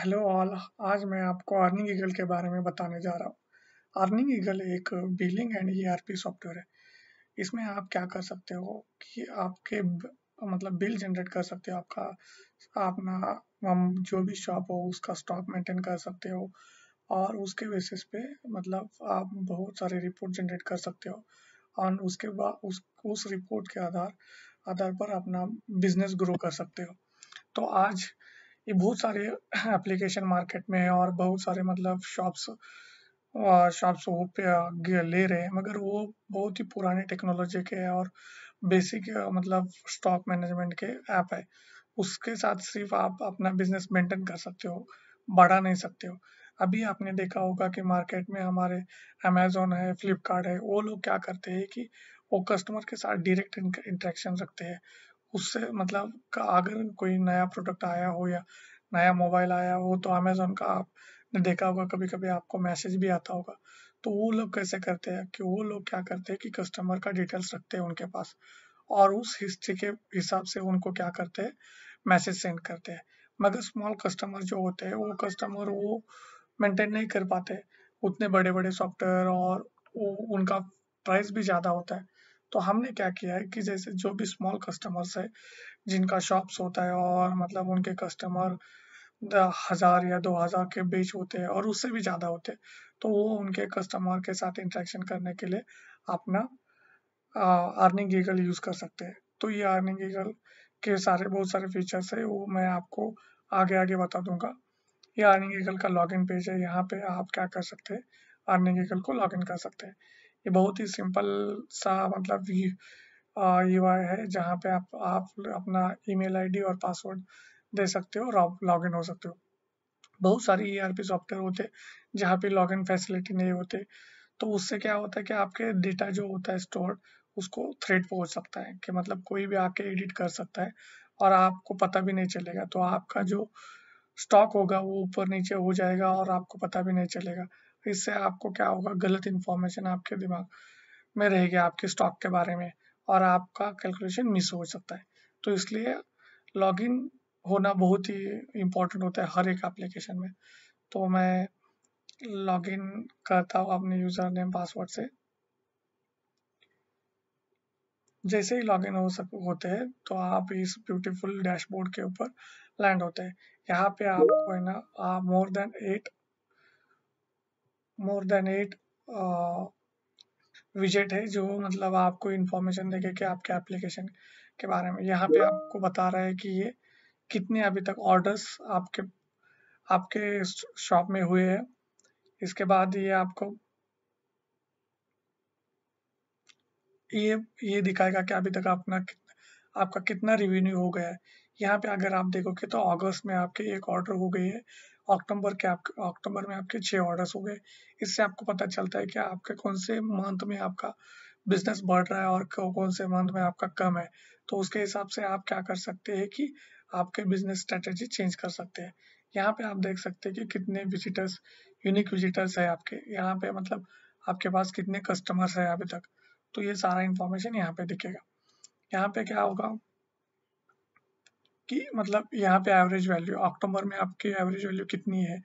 Hello all. आज मैं आपको अर्निंग ईगल के बारे में बताने जा रहा हूँ। अर्निंग ईगल एक बिलिंग एंड ईआरपी सॉफ्टवेयर है। इसमें आप क्या कर सकते हो कि आपके मतलब बिल जनरेट कर सकते हो। आपका अपना जो भी शॉप हो उसका स्टॉक मेंटेन कर सकते हो और उसके बेसिस पे मतलब आप बहुत सारे रिपोर्ट जनरेट कर सकते हो और उसके बाद उस रिपोर्ट के आधार आधार पर अपना बिजनेस ग्रो कर सकते हो। तो आज ये बहुत सारे एप्लीकेशन मार्केट में है और बहुत सारे मतलब शॉप्स वो पे ले रहे हैं, मगर वो बहुत ही पुराने टेक्नोलॉजी के हैं और बेसिक मतलब स्टॉक मैनेजमेंट के ऐप है। उसके साथ सिर्फ आप अपना बिजनेस मेंटेन कर सकते हो, बढ़ा नहीं सकते हो। अभी आपने देखा होगा कि मार्केट में हमारे अमेजोन है, फ्लिपकार्ट है, वो लोग क्या करते हैं कि वो कस्टमर के साथ डायरेक्ट इंटरेक्शन रखते हैं। उससे मतलब अगर कोई नया प्रोडक्ट आया हो या नया मोबाइल आया हो तो अमेज़न का आपने देखा होगा, कभी-कभी आपको मैसेज भी आता होगा। तो वो लोग कैसे करते हैं कि वो लोग क्या करते हैं कि कस्टमर का डिटेल्स रखते हैं उनके पास और उस हिस्ट्री के हिसाब से उनको क्या करते हैं, मैसेज सेंड करते हैं। मगर स्मॉल कस्टमर जो होते हैं वो कस्टमर वो मेंटेन नहीं कर पाते उतने बड़े-बड़े सॉफ्टवेयर और उनका प्राइस भी ज़्यादा होता है। तो हमने क्या किया है कि जैसे जो भी स्मॉल कस्टमर्स है जिनका शॉप्स होता है और मतलब उनके कस्टमर 1000 या 2000 के बीच होते हैं और उससे भी ज़्यादा होते हैं, तो वो उनके कस्टमर के साथ इंटरेक्शन करने के लिए अपना अर्निंग गीगल यूज़ कर सकते हैं। तो ये अर्निंग गीगल के बहुत सारे फीचर्स है, वो मैं आपको आगे आगे बता दूंगा। ये अर्निंग गीगल का लॉगिन पेज है। यहाँ पे आप क्या कर सकते हैं, अर्निंग गीगल को लॉगिन कर सकते हैं। ये बहुत ही सिंपल सा मतलब यूआई है, जहाँ पे आप अपना ईमेल आईडी और पासवर्ड दे सकते हो और आप लॉगिन हो सकते हो। बहुत सारी ईआरपी सॉफ्टवेयर होते हैं जहाँ पे लॉगिन फैसिलिटी नहीं होते, तो उससे क्या होता है कि आपके डेटा जो होता है स्टोर, उसको थ्रेट पहुंच सकता है कि मतलब कोई भी आके एडिट कर सकता है और आपको पता भी नहीं चलेगा। तो आपका जो स्टॉक होगा वो ऊपर नीचे हो जाएगा और आपको पता भी नहीं चलेगा। इससे आपको क्या होगा, गलत इन्फॉर्मेशन आपके दिमाग में रहेगी आपके स्टॉक के बारे में और आपका कैलकुलेशन मिस हो सकता है। तो इसलिए लॉगिन होना बहुत ही इम्पोर्टेंट होता है हर एक एप्लीकेशन में। तो मैं लॉगिन करता हूँ अपने यूज़र नेम पासवर्ड से। जैसे ही लॉगिन होते हैं तो आप इस ब्यूटीफुल डैशबोर्ड के ऊपर लैंड होते हैं। यहाँ पे आपको है ना मोर देन एट विजेट है जो मतलब आपको इन्फॉर्मेशन देगा कि आपके एप्लीकेशन के बारे में। यहाँ पे आपको बता रहा है कि ये कितने अभी तक ऑर्डर्स आपके आपके शॉप में हुए हैं। इसके बाद ये ये ये दिखाएगा कि अभी तक आपका कितना रेवेन्यू हो गया है। यहाँ पे अगर आप देखोगे तो अगस्त में आपके एक ऑर्डर हो गई है, अक्टूबर में आपके 6 ऑर्डर्स हो गए। इससे आपको पता चलता है कि आपके कौन से मंथ में आपका बिजनेस बढ़ रहा है और कौन से मंथ में आपका कम है। तो उसके हिसाब से आप क्या कर सकते हैं कि आपके बिजनेस स्ट्रेटेजी चेंज कर सकते हैं। यहाँ पे आप देख सकते हैं कि कितने यूनिक विजिटर्स है आपके यहाँ पे, मतलब आपके पास कितने कस्टमर्स है अभी तक। तो ये सारा इंफॉर्मेशन यहाँ पे दिखेगा। यहाँ पे क्या होगा कि मतलब यहाँ पे एवरेज वैल्यू अक्टूबर में आपकी एवरेज वैल्यू कितनी है।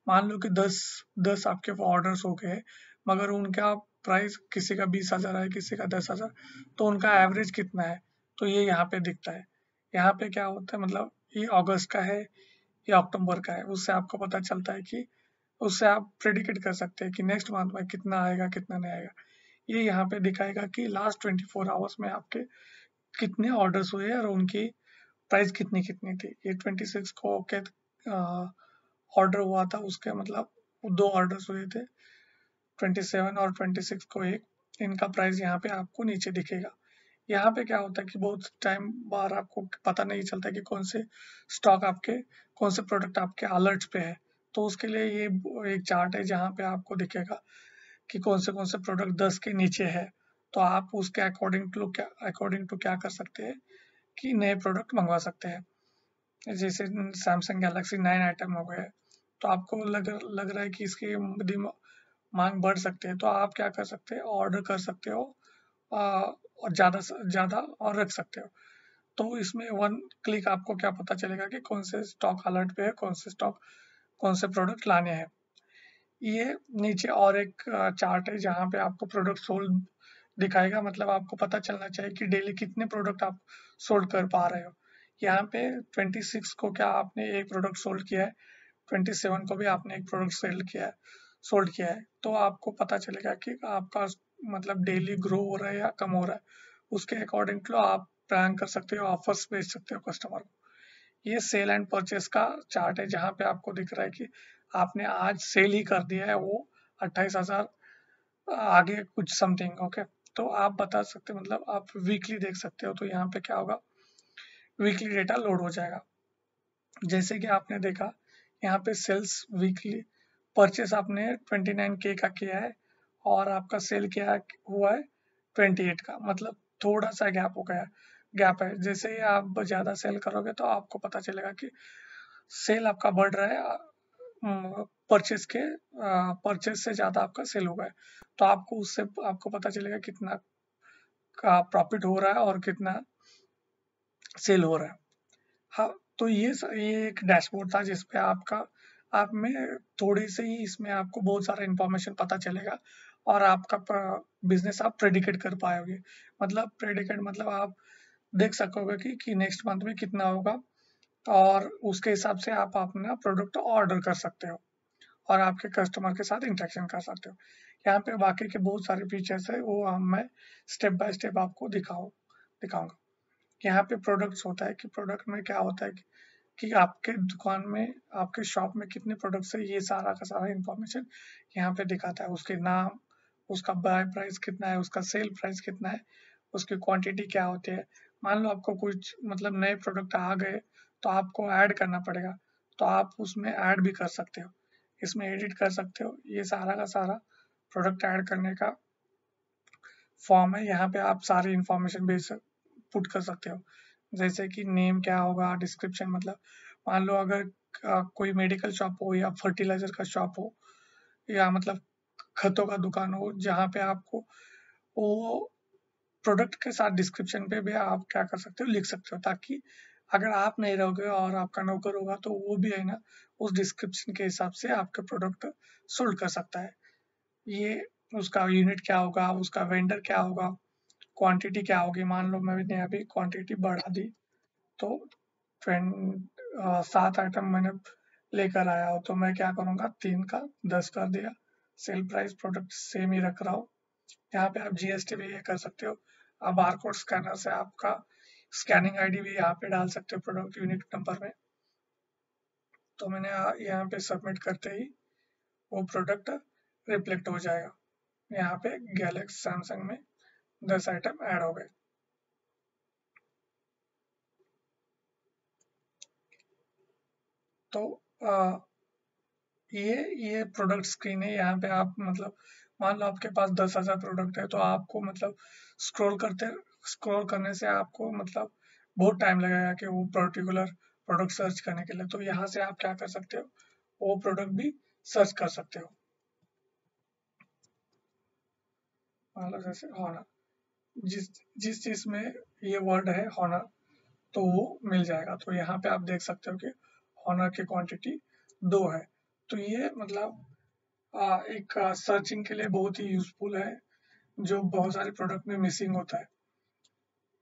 मान लो कि 10 आपके ऑर्डर्स हो गए, मगर उनका प्राइस किसी का 20,000 है, किसी का 10,000, तो उनका एवरेज कितना है, तो ये यहाँ पे दिखता है। यहाँ पे क्या होता है, मतलब ये अगस्त का है, ये अक्टूबर का है, उससे आपको पता चलता है कि उससे आप प्रेडिकेट कर सकते हैं कि नेक्स्ट मंथ में कितना आएगा कितना नहीं आएगा। ये यहाँ पे दिखाएगा कि लास्ट 24 आवर्स में आपके कितने ऑर्डर्स हुए और उनकी प्राइस कितनी कितनी थी। ये 26 को के ऑर्डर हुआ था, उसके मतलब 2 ऑर्डर्स हुए थे, 27 और 26 को एक। इनका प्राइस यहाँ पे आपको नीचे दिखेगा। यहाँ पे क्या होता है कि बहुत टाइम बार आपको पता नहीं चलता कि कौन से प्रोडक्ट आपके अलर्ट्स पे है। तो उसके लिए ये एक चार्ट है जहाँ पे आपको दिखेगा कि कौन से प्रोडक्ट 10 के नीचे है। तो आप उसके अकॉर्डिंग टू क्या कर सकते हैं कि नए प्रोडक्ट मंगवा सकते हैं। जैसे सैमसंग गैलेक्सी 9 आइटम हो गए, तो आपको लग रहा है कि इसकी मांग बढ़ सकते हैं, तो आप क्या कर सकते हैं, ऑर्डर कर सकते हो और ज़्यादा से ज़्यादा और रख सकते हो। तो इसमें वन क्लिक आपको क्या पता चलेगा कि कौन से स्टॉक अलर्ट पे है, कौन से स्टॉक कौन से प्रोडक्ट लाने हैं। ये नीचे और एक चार्ट है जहाँ पे आपको प्रोडक्ट सोल्ड दिखाएगा, मतलब आपको पता चलना चाहिए कि डेली कितने प्रोडक्ट आप सोल्ड कर पा रहे हो। यहाँ पे 26 को क्या आपने एक प्रोडक्ट सोल्ड किया है, 27 को भी आपने एक प्रोडक्ट सेल किया है, सोल्ड किया है, तो आपको पता चलेगा कि आपका मतलब डेली ग्रो हो रहा है या कम हो रहा है। उसके अकॉर्डिंग टू आप प्लान कर सकते हो, ऑफर्स भेज सकते हो कस्टमर को। ये सेल एंड परचेस का चार्ट है जहाँ पे आपको दिख रहा है कि आपने आज सेल ही कर दिया है वो 28,000 आगे कुछ समथिंग। ओके, तो आप बता सकते हो, मतलब आप वीकली देख सकते हो, तो यहाँ पे क्या होगा, वीकली डेटा लोड हो जाएगा। जैसे कि आपने देखा यहाँ पे सेल्स वीकली परचेस आपने 29K का किया है और आपका सेल क्या हुआ है 28 का, मतलब थोड़ा सा गैप हो गया, गैप है। जैसे ही आप ज़्यादा सेल करोगे तो आपको पता चलेगा कि सेल आपका बढ़ रहा है, परचेस से ज़्यादा आपका सेल होगा है, तो आपको उससे आपको पता चलेगा कितना का प्रॉफिट हो रहा है और कितना सेल हो रहा है। हाँ, तो ये एक डैशबोर्ड था जिसपे आप में थोड़ी सी ही इसमें आपको बहुत सारा इंफॉर्मेशन पता चलेगा और आपका बिजनेस आप प्रेडिकेट कर पाओगे। मतलब प्रेडिकेट मतलब आप देख सकोगे कि नेक्स्ट मंथ में कितना होगा और उसके हिसाब से आप अपना प्रोडक्ट ऑर्डर कर सकते हो और आपके कस्टमर के साथ इंटरेक्शन कर सकते हो। यहाँ पे बाकी के बहुत सारे फीचर्स है, वो मैं स्टेप बाय स्टेप आपको दिखाऊंगा। यहाँ पे प्रोडक्ट्स होता है कि प्रोडक्ट में क्या होता है कि आपके दुकान में, आपके शॉप में कितने प्रोडक्ट्स है, ये सारा का सारा इंफॉर्मेशन यहाँ पे दिखाता है। उसके नाम, उसका बाय प्राइस कितना है, उसका सेल प्राइस कितना है, उसकी क्वांटिटी क्या होती है। मान लो आपको कुछ मतलब नए प्रोडक्ट आ गए तो आपको ऐड करना पड़ेगा, तो आप उसमें ऐड भी कर सकते हो, इसमें एडिट कर सकते हो। ये सारा का सारा प्रोडक्ट ऐड करने का फॉर्म है। यहाँ पे आप सारी इंफॉर्मेशन भी पुट कर सकते हो, जैसे कि नेम क्या होगा, डिस्क्रिप्शन, मतलब मान लो अगर कोई मेडिकल शॉप हो या फर्टिलाइजर का शॉप हो या मतलब खतों का दुकान हो, जहाँ पे आपको वो प्रोडक्ट के साथ डिस्क्रिप्शन पे भी आप क्या कर सकते हो, लिख सकते हो, ताकि अगर आप नहीं रहोगे और आपका नौकर होगा तो वो भी है ना उस डिस्क्रिप्शन के हिसाब से आपके प्रोडक्ट सोल्ड कर सकता है। ये उसका यूनिट क्या होगा, उसका वेंडर क्या होगा, क्वांटिटी क्या होगी। मान लो मैंने अभी क्वांटिटी बढ़ा दी तो 7 आइटम मैंने लेकर आया हो, तो मैं क्या करूँगा, 3 का 10 कर दिया। सेल प्राइस प्रोडक्ट सेम ही रख रहा हूँ। यहाँ पे आप जीएसटी भी ये कर सकते हो। आप बारकोड स्कैनर से आपका स्कैनिंग आईडी भी यहाँ पे डाल सकते हो प्रोडक्ट यूनिट नंबर में। तो मैंने यहाँ पे सबमिट करते ही वो प्रोडक्ट रिफ्लेक्ट हो जाएगा। यहाँ पे गैलेक्सी सैमसंग में 10 आइटम ऐड हो गए। तो आ, ये प्रोडक्ट स्क्रीन है। यहाँ पे आप मतलब मान लो आपके पास 10,000 प्रोडक्ट है, तो आपको मतलब स्क्रॉल करने से आपको मतलब बहुत टाइम लगेगा कि वो पर्टिकुलर प्रोडक्ट सर्च करने के लिए। तो यहाँ से आप क्या कर सकते हो, वो प्रोडक्ट भी सर्च कर सकते हो। मान लो जैसे होना, जिस जिस चीज में ये वर्ड है होना, तो वो मिल जाएगा। तो यहाँ पे आप देख सकते हो कि होनर की क्वांटिटी 2 है। तो ये मतलब एक सर्चिंग के लिए बहुत ही यूजफुल है, जो बहुत सारे प्रोडक्ट में मिसिंग होता है।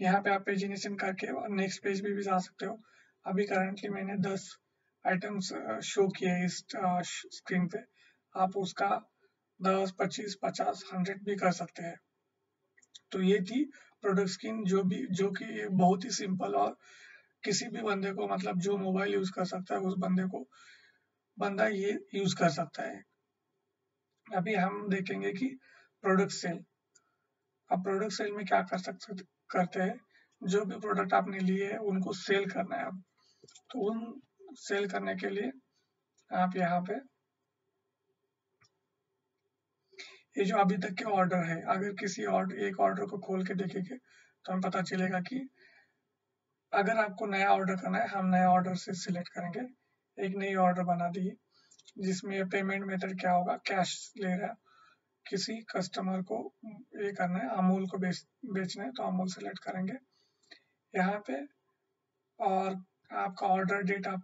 यहाँ पे आप पेजिनेशन करके नेक्स्ट पेज पे भी जा सकते हो। अभी करंटली मैंने 10 आइटम्स शो किए हैं इस स्क्रीन पे। आप उसका 10, 25, 50, 100 भी कर सकते हैं। तो ये थी प्रोडक्ट स्क्रीन, जो कि बहुत ही सिंपल और किसी भी बंदे को, मतलब जो मोबाइल यूज कर सकता है उस बंदा ये यूज कर सकता है। अभी हम देखेंगे कि प्रोडक्ट सेल। अब प्रोडक्ट सेल में क्या करते हैं, जो भी प्रोडक्ट आपने लिए है उनको सेल करना है। अब तो उन सेल करने के लिए आप यहाँ पे ये जो अभी तक के ऑर्डर है, अगर किसी एक ऑर्डर को खोल के देखेंगे तो हमें पता चलेगा कि अगर आपको नया ऑर्डर करना है, हम नया ऑर्डर से सिलेक्ट करेंगे। एक नई ऑर्डर बना दी जिसमें पेमेंट मेथड क्या होगा, कैश ले रहा है, किसी कस्टमर को ये करना है, अमूल को बेचना है, तो अमूल सेलेक्ट करेंगे यहाँ पे। और आपका ऑर्डर डेट आप